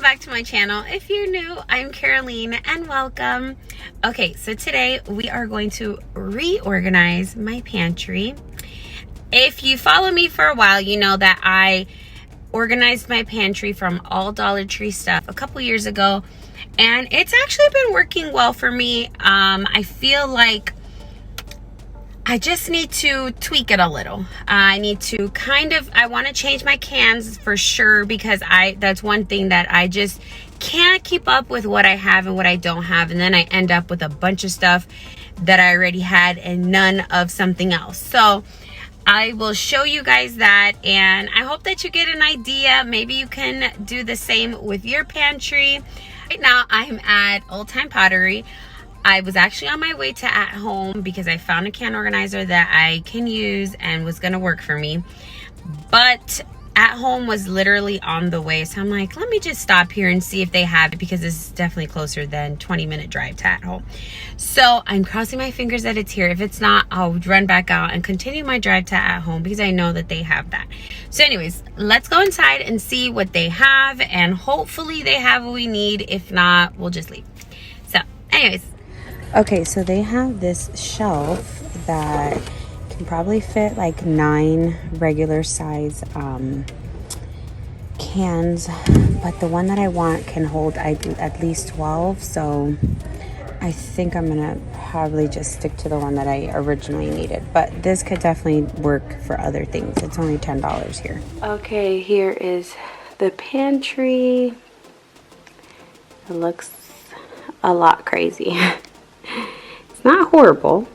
back to my channel. If you're new, I'm Caroline and welcome. Okay, so today we are going to reorganize my pantry. If you follow me for a while, you know that I organized my pantry from all Dollar Tree stuff a couple years ago, and it's actually been working well for me. I feel like I just need to tweak it a little. I need to I want to change my cans for sure, because that's one thing that I just can't keep up with what I have and what I don't have. And then I end up with a bunch of stuff that I already had and none of something else. So I will show you guys that, and I hope that you get an idea. Maybe you can do the same with your pantry. Right now I'm at Old Time Pottery. I was actually on my way to At Home because I found a can organizer that I can use and was gonna work for me. But At Home was literally on the way. So I'm like, let me just stop here and see if they have it, because this is definitely closer than 20-minute drive to At Home. So I'm crossing my fingers that it's here. If it's not, I'll run back out and continue my drive to At Home because I know that they have that. So anyways, let's go inside and see what they have, and hopefully they have what we need. If not, we'll just leave. So anyways. Okay, so they have this shelf that can probably fit like 9 regular size cans, but the one that I want can hold at least 12, so I think I'm gonna probably just stick to the one that I originally needed. But this could definitely work for other things. It's only $10 here. Okay, here is the pantry. It looks a lot crazy. It's not horrible.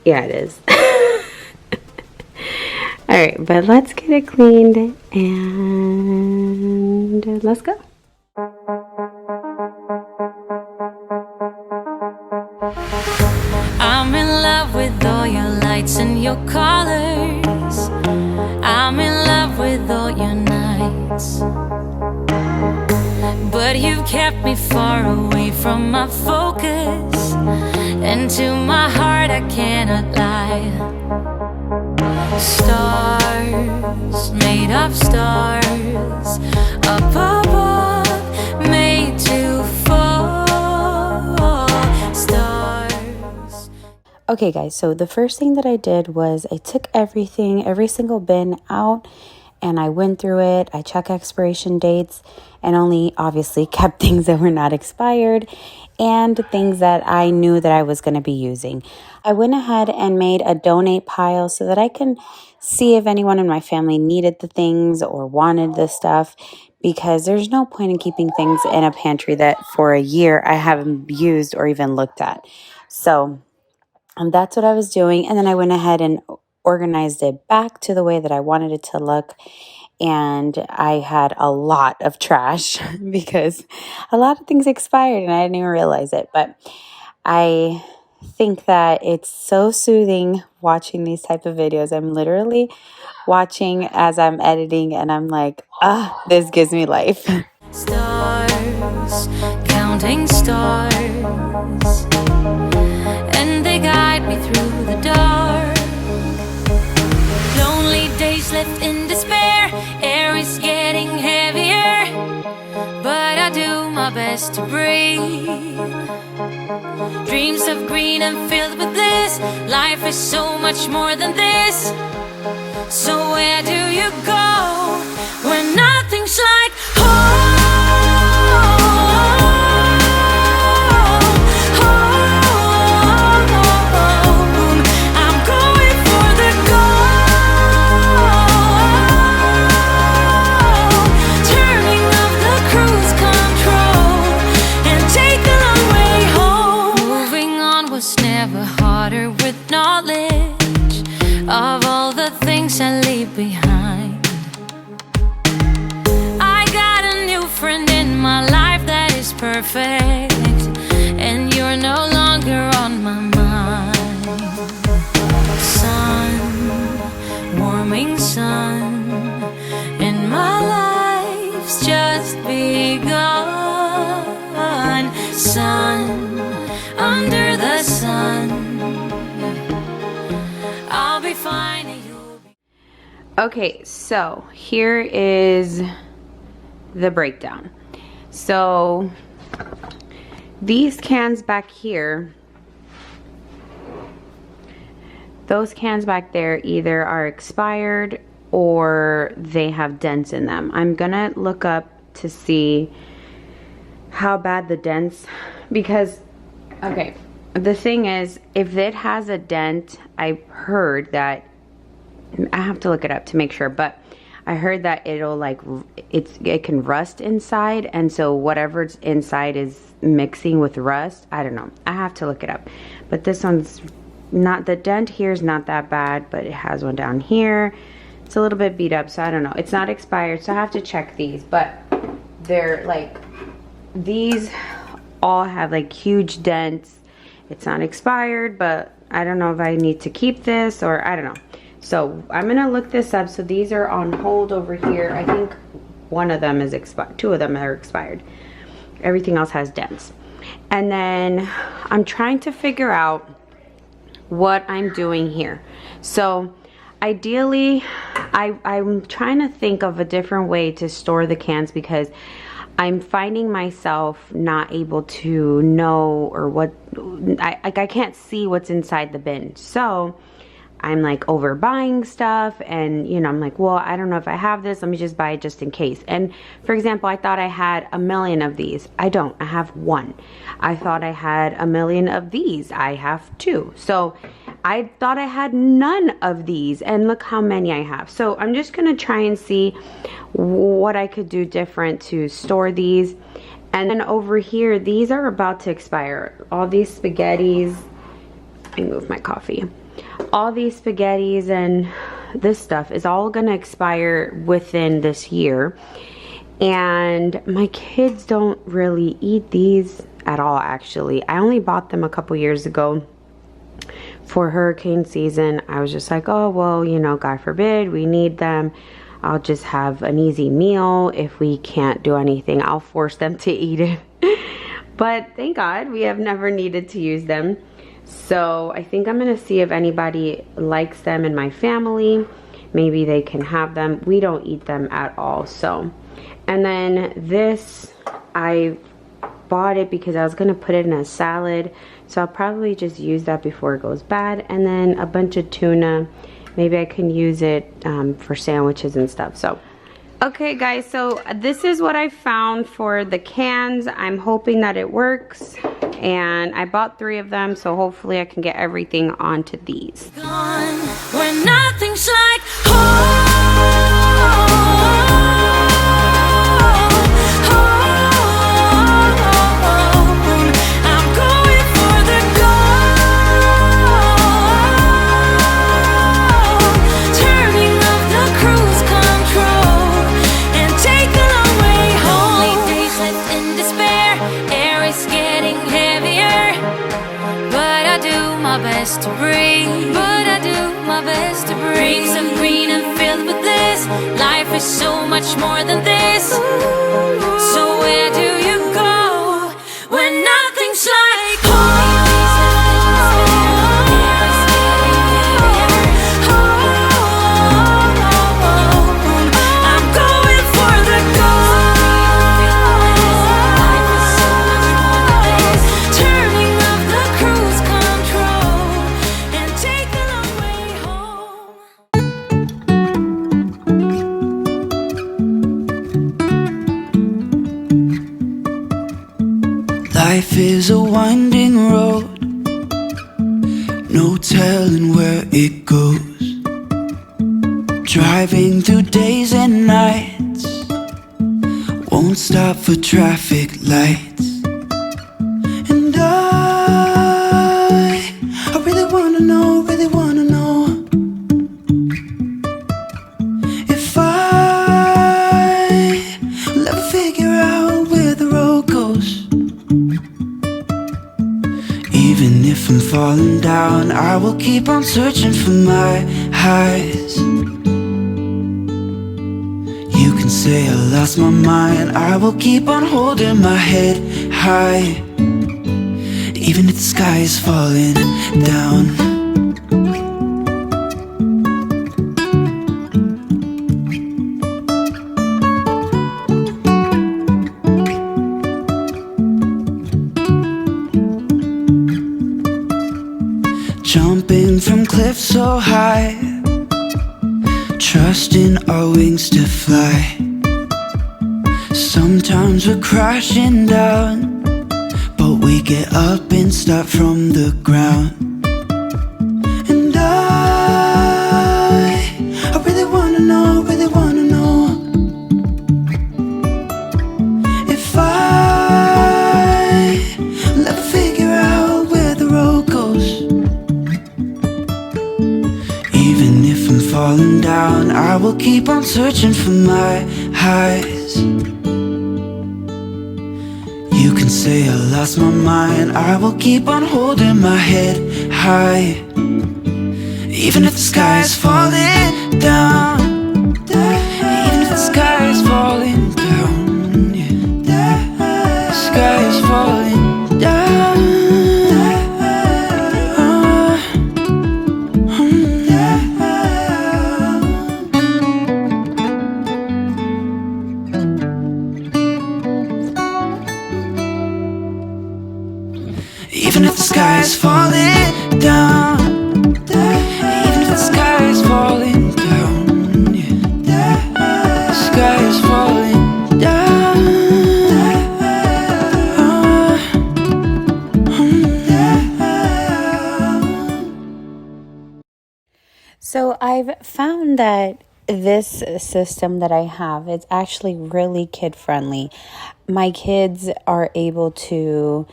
Yeah, it is. Alright, but let's get it cleaned and let's go. I'm in love with all your lights and your colors. I'm in love with all your nights. But you've kept me far away from my focus, and to my heart I cannot lie. Stars, made of stars, up above, made to fall. Stars. Okay guys, so the first thing that I did was I took every single bin out, and I went through it. I checked expiration dates and only obviously kept things that were not expired and things that I knew that I was going to be using. I went ahead and made a donate pile so that I can see if anyone in my family needed the things or wanted the stuff, because there's no point in keeping things in a pantry that for a year I haven't used or even looked at. So that's what I was doing. And then I went ahead and organized it back to the way that I wanted it to look. And I had a lot of trash because a lot of things expired and I didn't even realize it. But I think that it's so soothing watching these type of videos. I'm literally watching as I'm editing and I'm like, this gives me life. Stars, counting stars, and they guide me through the dark. Lonely days left in despair, air is getting heavier, but I do my best to breathe. Dreams of green and filled with bliss, life is so much more than this. So where do you go when nothing's like home? Of all the things I leave behind, I got a new friend in my life that is perfect, and you're no longer on my mind. Sun, warming sun, and my life's just begun. Sun, under the sun, I'll be fine and you'll be... Okay, so here is the breakdown. So these cans back here, those cans back there either are expired or they have dents in them. I'm gonna look up to see how bad the dents, because, okay, the thing is, if it has a dent, I've heard that, I have to look it up to make sure, but I heard that it'll like, it can rust inside, and so whatever's inside is mixing with rust. I don't know. I have to look it up. But this one's not, the dent here is not that bad, but it has one down here. It's a little bit beat up, so I don't know. It's not expired, so I have to check these, but they're like, these all have like huge dents. It's not expired, but I don't know if I need to keep this or I don't know. So I'm gonna look this up. So these are on hold over here. I think one of them is expired, 2 of them are expired. Everything else has dents. And then I'm trying to figure out what I'm doing here. So ideally, I'm trying to think of a different way to store the cans, because I'm finding myself not able to know or what, I can't see what's inside the bin. So I'm like overbuying stuff, and you know, I'm like, well, I don't know if I have this, let me just buy it just in case. And for example, I thought I had 1 million of these. I don't, I have 1. I thought I had 1 million of these. I have 2. So I thought I had none of these, and look how many I have. So I'm just gonna try and see what I could do different to store these. And then over here, these are about to expire. All these spaghettis, let me move my coffee. All these spaghettis and this stuff is all gonna expire within this year. And my kids don't really eat these at all, actually. I only bought them a couple years ago for hurricane season. I was just like, oh, well, you know, God forbid we need them. I'll just have an easy meal. If we can't do anything, I'll force them to eat it. But thank God we have never needed to use them. So I think I'm gonna see if anybody likes them in my family. Maybe they can have them. We don't eat them at all. So, and then this, I bought it because I was gonna put it in a salad. So I'll probably just use that before it goes bad. And then a bunch of tuna. Maybe I can use it for sandwiches and stuff. So, okay guys, so this is what I found for the cans. I'm hoping that it works. And I bought 3 of them, so hopefully I can get everything onto these. Gone when nothing's like home. I'm going for the gold. Turning off the cruise control and take a long way home. Only days left in despair. Air is getting heavier, but I do my best to breathe. But I do my best to breathe. Dreams of green and filled with this. Life is so much more than this. So where do you go when nothing's like home? I'm going for the gold. Turning off the cruise control and take the long way home. Life is a winding road, no telling where it goes. Driving through days and nights, won't stop for traffic lights. And I really wanna know, if I will ever figure out where the road goes. Even if I'm falling down, I will keep on searching for my highs. You can say I lost my mind, I will keep on holding my head high. Even if the sky is falling down. trusting our wings to fly. Sometimes we're crashing down, but we get up and start from the ground. And I really wanna know, if I'll ever figure out where the road goes. Even if I'm falling down, I will keep on searching for my highs. You can say I lost my mind, I will keep on holding my head high. Even if the sky is falling down, even if the sky is falling down, yeah. The sky is falling down. Even if the sky is falling down, even if the sky is falling down, yeah. The sky is falling down. So I've found that this system that I have, it's actually really kid friendly. My kids are able to,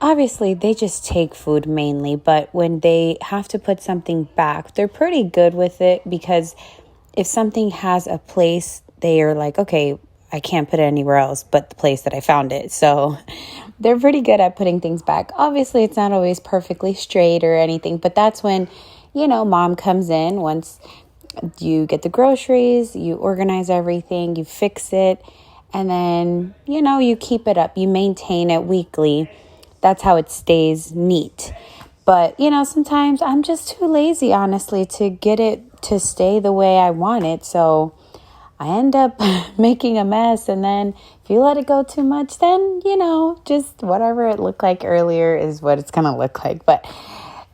obviously they just take food mainly, but when they have to put something back, they're pretty good with it, because if something has a place, they are like, okay, I can't put it anywhere else but the place that I found it. So they're pretty good at putting things back. Obviously, it's not always perfectly straight or anything, but that's when, mom comes in. Once you get the groceries, you organize everything, you fix it, and then, you keep it up. You maintain it weekly. That's how it stays neat. But, sometimes I'm just too lazy, honestly, to get it to stay the way I want it. So I end up making a mess. And then if you let it go too much, then, just whatever it looked like earlier is what it's going to look like. But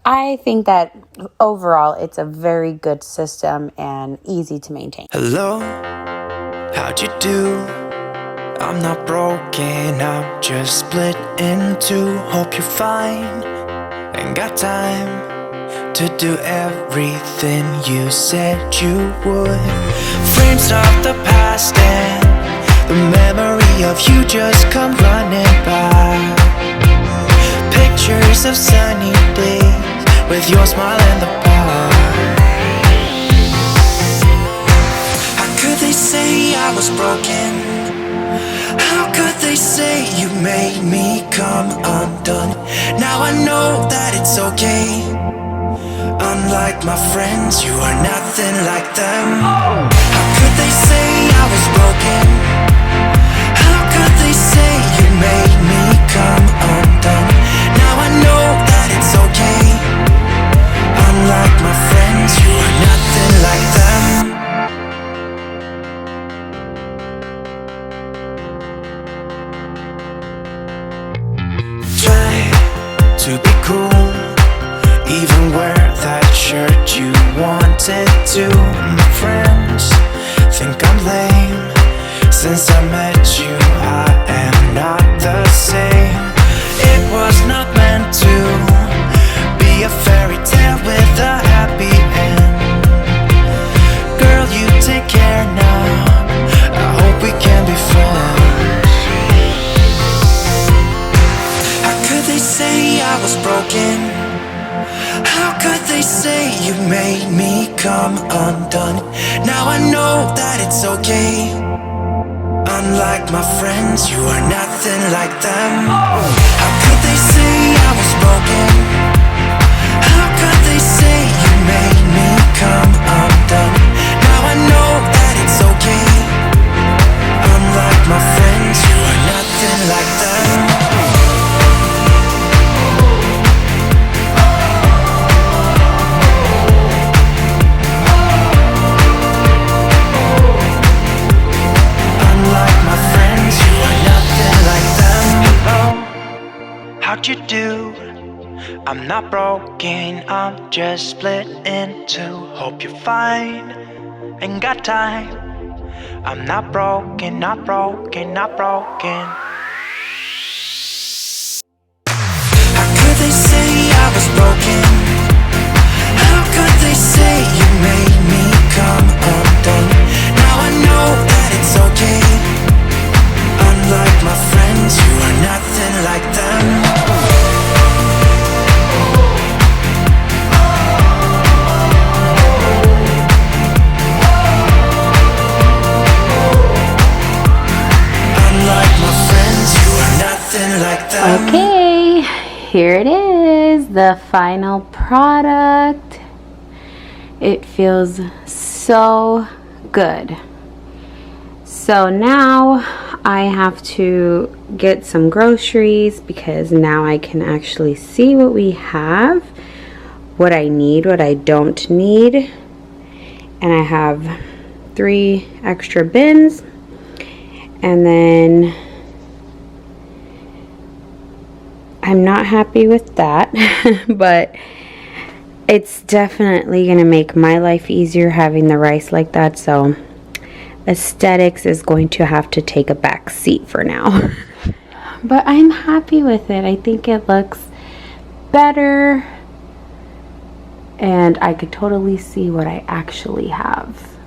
I think that overall, it's a very good system and easy to maintain. Hello, how'd you do? I'm not broken, I'm just split in two. Hope you're fine, ain't got time to do everything you said you would. Frames of the past and the memory of you just come running by. Pictures of sunny days with your smile in the bar. How could they say I was broken? How could they say you made me come undone? Now I know that it's okay. Unlike my friends, you are nothing like them. How could they say I was broken? How could they say you made me come undone? Now I know that it's okay. Unlike my friends, you are nothing like them. Try to be cool, even wear that shirt you wanted to. My friends think I'm lame. Since I met you, I am not the same. It was not meant to be a fairy tale with a happy end. Girl, you take care now, I hope we can be friends. How could they say I was broken? How could they say you made me come undone? Now I know that it's okay. Unlike my friends, you are nothing like them. How could they say I was broken? How could they say you made me come undone? Now I know that it's okay. Unlike my friends, you are nothing like them. How'd you do? I'm not broken, I'm just split in two. Hope you're fine, ain't got time. I'm not broken, not broken, not broken. How could they say I was broken? How could they say you made me come undone? Now I know that it's okay. Unlike my friends, you are nothing like them. Okay, here it is, the final product. It feels so good. So now I have to get some groceries because now I can actually see what we have, what I need, what I don't need. And I have 3 extra bins, and then I'm not happy with that, but it's definitely going to make my life easier having the rice like that. So aesthetics is going to have to take a back seat for now. But I'm happy with it. I think it looks better, and I could totally see what I actually have.